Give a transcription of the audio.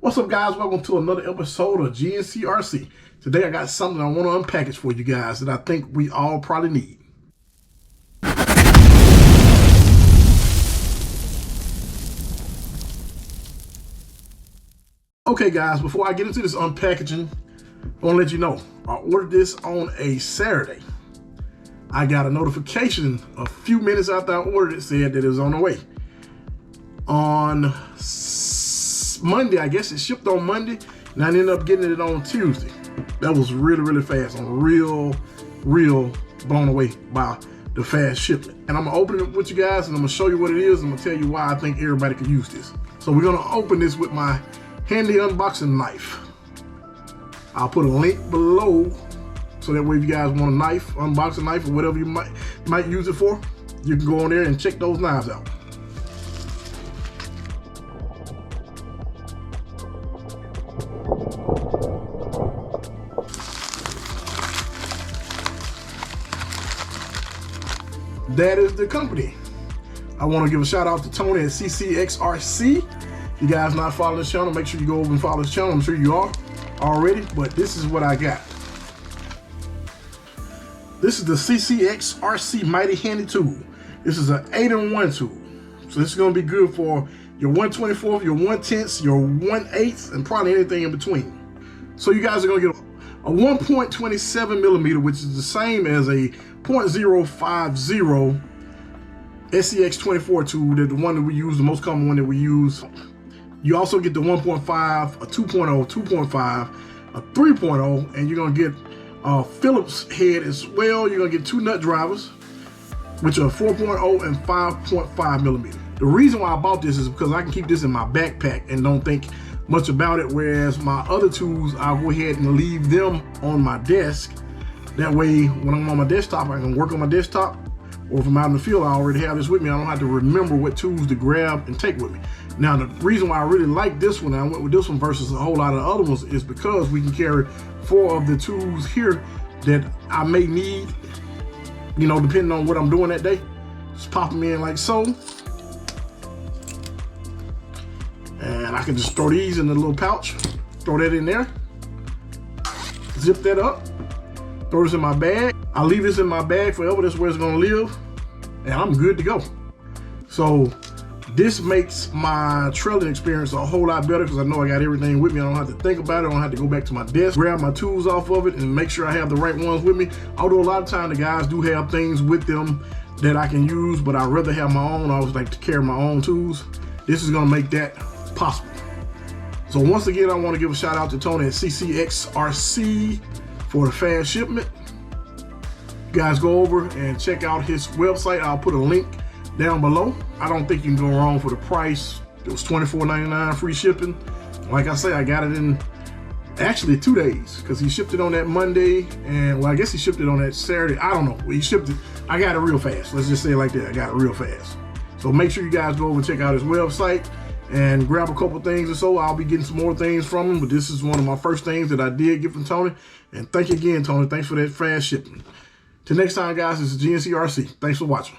What's up, guys? Welcome to another episode of GNCRC. Today I got something I want to unpackage for you guys that I think we all probably need. Okay, guys, before I get into this unpackaging, I want to let you know I ordered this on a Saturday. I got a notification a few minutes after I ordered it said that it was on the way. On Monday, I guess it shipped on Monday, and I ended up getting it on Tuesday. That was really fast. I'm real blown away by the fast shipment. And I'm gonna open it with you guys, and I'm gonna show you what it is. I'm gonna tell you why I think everybody could use this. So we're gonna open this with my handy unboxing knife. I'll put a link below, so that way if you guys want a knife, unboxing knife, or whatever you might use it for, you can go on there and check those knives out. That is the company. I want to give a shout out to Tony at CCxRC. If you guys not following this channel, make sure you go over and follow this channel. I'm sure you are already, but this is what I got. This is the CCxRC Mighty Handy Tool. This is an 8-in-1 tool. So this is going to be good for your 1/24th, your 1/10th, your 1/8, and probably anything in between. So you guys are going to get a 1.27 millimeter, which is the same as a 0.050 SCX24 tool, the one that we use, the most common one that we use. You also get the 1.5, a 2.0, 2.5, a 3.0, and you're gonna get a Phillips head as well. You're gonna get 2 nut drivers, which are 4.0 and 5.5 millimeter. The reason why I bought this is because I can keep this in my backpack and don't think much about it, whereas my other tools, I'll go ahead and leave them on my desk. That way, when I'm on my desktop, I can work on my desktop, or if I'm out in the field, I already have this with me. I don't have to remember what tools to grab and take with me. Now, the reason why I really like this one, I went with this one versus a whole lot of the other ones, is because we can carry 4 of the tools here that I may need, you know, depending on what I'm doing that day. Just pop them in like so. And I can just throw these in the little pouch, throw that in there, zip that up, throw this in my bag. I'll leave this in my bag forever. That's where it's gonna live, and I'm good to go. So this makes my trailing experience a whole lot better because I know I got everything with me. I don't have to think about it. I don't have to go back to my desk, grab my tools off of it, and make sure I have the right ones with me. Although a lot of times the guys do have things with them that I can use, but I'd rather have my own. I always like to carry my own tools. This is gonna make that possible. So once again, I want to give a shout out to Tony at CCxRC for the fast shipment. You guys go over and check out his website. I'll put a link down below. I don't think you can go wrong for the price. It was $24.99 free shipping. Like I say, I got it in actually 2 days because he shipped it on that Monday, and well, I guess he shipped it on that Saturday. I don't know. He shipped it. I got it real fast. Let's just say it like that. I got it real fast. So make sure you guys go over and check out his website and grab a couple things or so. I'll be getting some more things from him, but this is one of my first things that I did get from Tony. And thank you again, Tony. Thanks for that fast shipping. Till next time, guys, this is GNCRC. Thanks for watching.